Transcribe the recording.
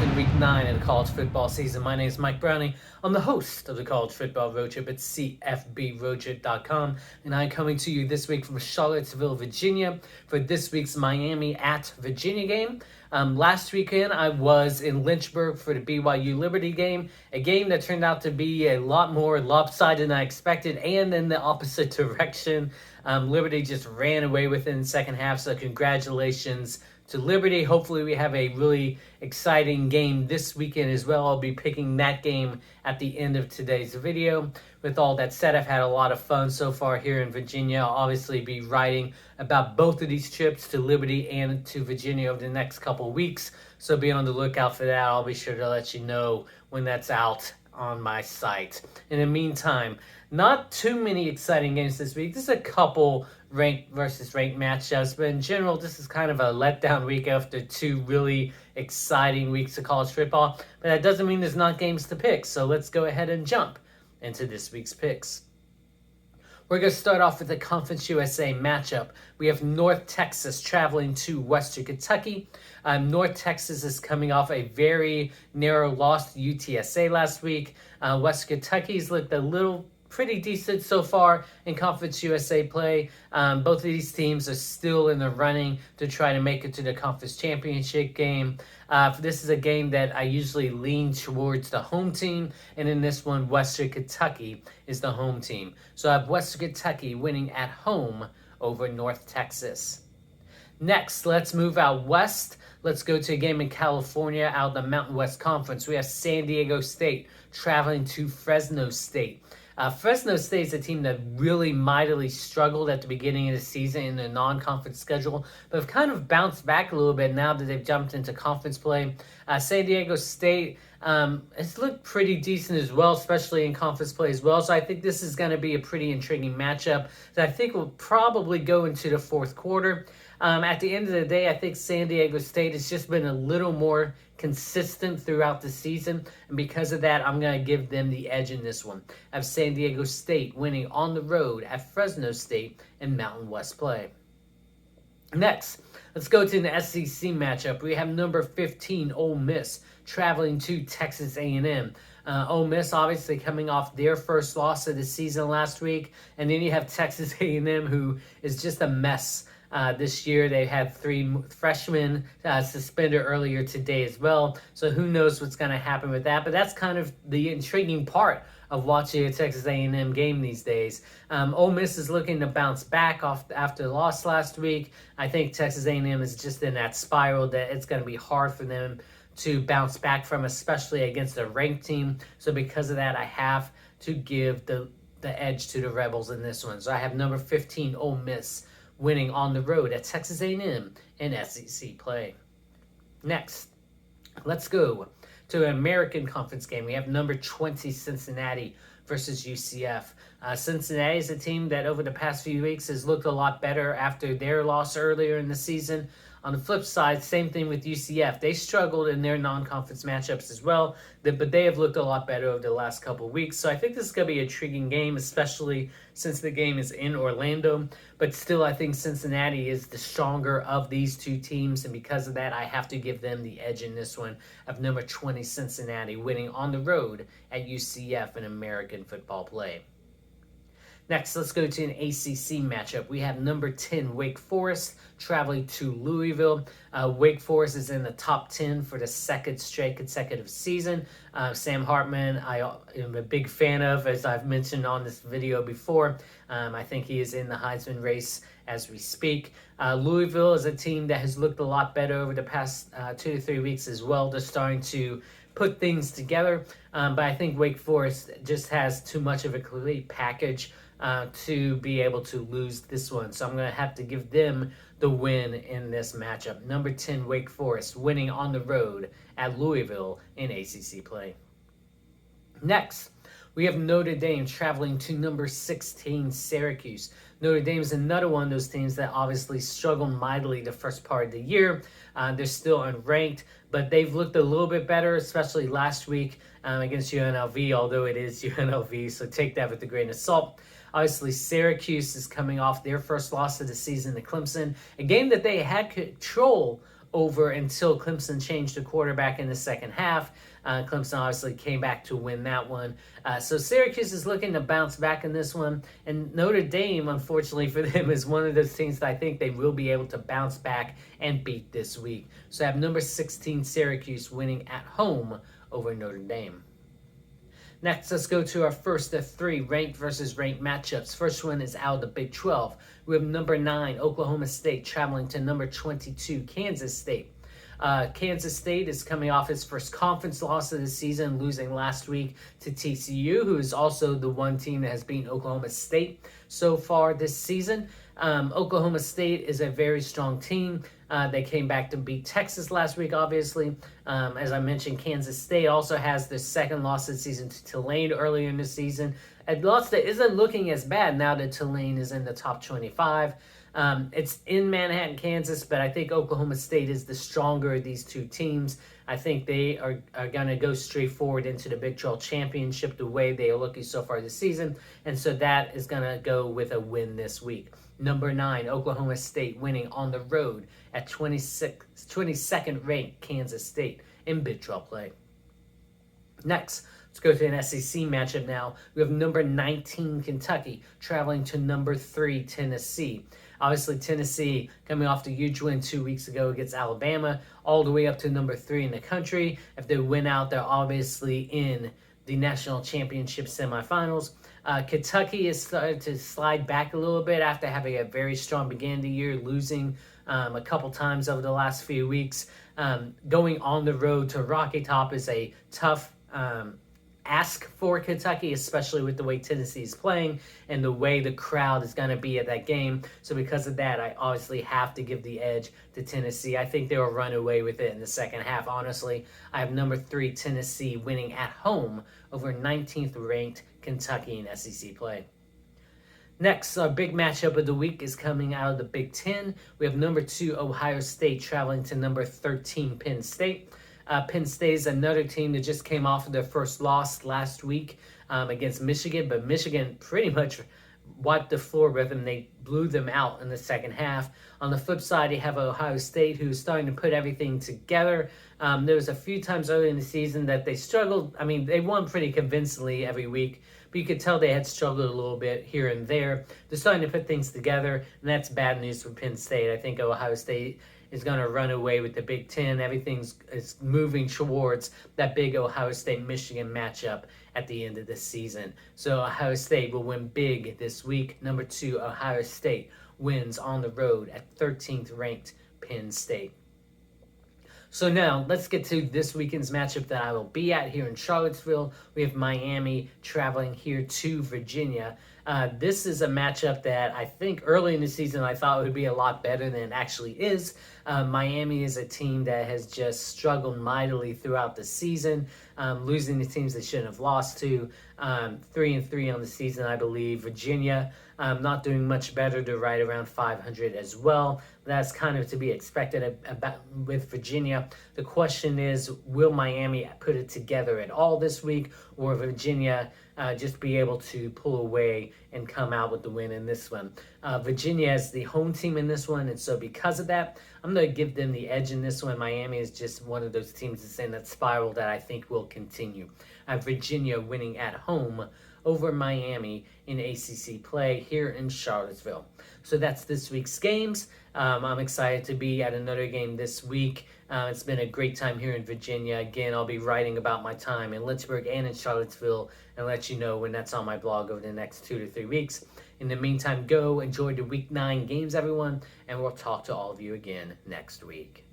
in week 9 of the college football season. My name is Mike Browning. I'm the host of the College Football Road Trip at CFBRoadTrip.com, and I'm coming to you this week from Charlottesville, Virginia, for this week's Miami at Virginia game. Last weekend, I was in Lynchburg for the BYU Liberty game, a game that turned out to be a lot more lopsided than I expected and in the opposite direction. Liberty just ran away within the second half, so congratulations to Liberty. Hopefully we have a really exciting game this weekend as well. I'll be picking that game at the end of today's video. With all that said, I've had a lot of fun so far here in Virginia. I'll obviously be writing about both of these trips to Liberty and to Virginia over the next couple of weeks, so be on the lookout for that. I'll be sure to let you know when that's out on my site. In the meantime, not too many exciting games this week. There's a couple ranked versus ranked matchups, but in general, this is kind of a letdown week after two really exciting weeks of college football. But that doesn't mean there's not games to pick, so let's go ahead and jump into this week's picks. We're going to start off with the Conference USA matchup. We have North Texas traveling to Western Kentucky. North Texas is coming off a very narrow loss to UTSA last week. Western Kentucky's looked pretty decent so far in Conference USA play. Both of these teams are still in the running to try to make it to the conference championship game. This is a game that I usually lean towards the home team, and in this one, Western Kentucky is the home team. So I have Western Kentucky winning at home over North Texas. Next, let's move out west. Let's go to a game in California out of the Mountain West Conference. We have San Diego State traveling to Fresno State. Fresno State is a team that really mightily struggled at the beginning of the season in the non-conference schedule, but have kind of bounced back a little bit now that they've jumped into conference play. San Diego State has looked pretty decent as well, especially in conference play as well. So I think this is going to be a pretty intriguing matchup that I think will probably go into the fourth quarter. At the end of the day, I think San Diego State has just been a little more consistent throughout the season, and because of that, I'm going to give them the edge in this one. I have San Diego State winning on the road at Fresno State in Mountain West play. Next, let's go to the SEC matchup. We have number 15, Ole Miss, traveling to Texas A&M. Ole Miss obviously coming off their first loss of the season last week, and then you have Texas A&M, who is just a mess. This year, they had 3 freshmen suspended earlier today as well. So who knows what's going to happen with that. But that's kind of the intriguing part of watching a Texas A&M game these days. Ole Miss is looking to bounce back after the loss last week. I think Texas A&M is just in that spiral that it's going to be hard for them to bounce back from, especially against a ranked team. So because of that, I have to give the edge to the Rebels in this one. So I have number 15, Ole Miss, winning on the road at Texas A&M in SEC play. Next, let's go to an American Conference game. We have number 20 Cincinnati versus UCF. Cincinnati is a team that over the past few weeks has looked a lot better after their loss earlier in the season. On the flip side, same thing with UCF. They struggled in their non-conference matchups as well, but they have looked a lot better over the last couple of weeks. So I think this is going to be an intriguing game, especially since the game is in Orlando. But still, I think Cincinnati is the stronger of these two teams, and because of that, I have to give them the edge in this one of number 20 Cincinnati winning on the road at UCF in American football play. Next, let's go to an ACC matchup. We have number 10, Wake Forest, traveling to Louisville. Wake Forest is in the top 10 for the second straight consecutive season. Sam Hartman, I am a big fan of, as I've mentioned on this video before. I think he is in the Heisman race as we speak. Louisville is a team that has looked a lot better over the past 2 to 3 weeks as well. They're starting to put things together, but I think Wake Forest just has too much of a complete package to be able to lose this one. So I'm going to have to give them the win in this matchup. Number 10, Wake Forest, winning on the road at Louisville in ACC play. Next, we have Notre Dame traveling to number 16, Syracuse. Notre Dame is another one of those teams that obviously struggled mightily the first part of the year. They're still unranked, but they've looked a little bit better, especially last week against UNLV, although it is UNLV, so take that with a grain of salt. Obviously, Syracuse is coming off their first loss of the season to Clemson, a game that they had control over until Clemson changed the quarterback in the second half. Clemson obviously came back to win that one. So Syracuse is looking to bounce back in this one. And Notre Dame, unfortunately for them, is one of those teams that I think they will be able to bounce back and beat this week. So I have number 16 Syracuse winning at home over Notre Dame. Next, let's go to our first of three ranked versus ranked matchups. First one is out of the Big 12. We have number 9, Oklahoma State, traveling to number 22, Kansas State. Kansas State is coming off its first conference loss of the season, losing last week to TCU, who is also the one team that has beaten Oklahoma State so far this season. Oklahoma State is a very strong team. They came back to beat Texas last week, obviously. As I mentioned, Kansas State also has their second loss of the season to Tulane earlier in the season. A loss that isn't looking as bad now that Tulane is in the top 25. It's in Manhattan, Kansas, but I think Oklahoma State is the stronger of these two teams. I think they are going to go straight forward into the Big 12 championship the way they are looking so far this season. And so that is going to go with a win this week. Number 9, Oklahoma State winning on the road at 22nd ranked Kansas State in Big 12 play. Next, let's go to an SEC matchup now. We have number 19 Kentucky traveling to number 3 Tennessee. Obviously, Tennessee coming off the huge win 2 weeks ago against Alabama, all the way up to number 3 in the country. If they win out, they're obviously in the national championship semifinals. Kentucky is starting to slide back a little bit after having a very strong beginning of the year, losing a couple times over the last few weeks. Going on the road to Rocky Top is a tough ask for Kentucky, especially with the way Tennessee is playing and the way the crowd is going to be at that game. So because of that, I obviously have to give the edge to Tennessee. I think they will run away with it in the second half, honestly. I have number 3 Tennessee winning at home over 19th ranked Kentucky in SEC play. Next, our big matchup of the week is coming out of the Big 10. We have number 2 Ohio State traveling to number 13 Penn State. Penn State is another team that just came off of their first loss last week against Michigan, but Michigan pretty much wiped the floor with them. They blew them out in the second half. On the flip side, you have Ohio State, who's starting to put everything together. There was a few times early in the season that they struggled. I mean, they won pretty convincingly every week, but you could tell they had struggled a little bit here and there. They're starting to put things together, and that's bad news for Penn State. I think Ohio State is going to run away with the Big 10. Everything's is moving towards that big Ohio State-Michigan matchup at the end of the season. So Ohio State will win big this week. Number 2, Ohio State wins on the road at 13th ranked Penn State. So now let's get to this weekend's matchup that I will be at here in Charlottesville. We have Miami traveling here to Virginia. This is a matchup that I think early in the season I thought would be a lot better than it actually is. Miami is a team that has just struggled mightily throughout the season, losing to teams they shouldn't have lost to. 3-3 on the season, I believe. Virginia not doing much better. They're right around 500 as well. That's kind of to be expected with Virginia. The question is, will Miami put it together at all this week, or Virginia just be able to pull away and come out with the win in this one? Virginia is the home team in this one, and so because of that, I'm going to give them the edge in this one. Miami is just one of those teams that's in that spiral that I think will continue. I have Virginia winning at home over Miami in ACC play here in Charlottesville. So that's this week's games. I'm excited to be at another game this week. It's been a great time here in Virginia. Again, I'll be writing about my time in Lynchburg and in Charlottesville and let you know when that's on my blog over the next 2 to 3 weeks. In the meantime, go enjoy the Week 9 games, everyone, and we'll talk to all of you again next week.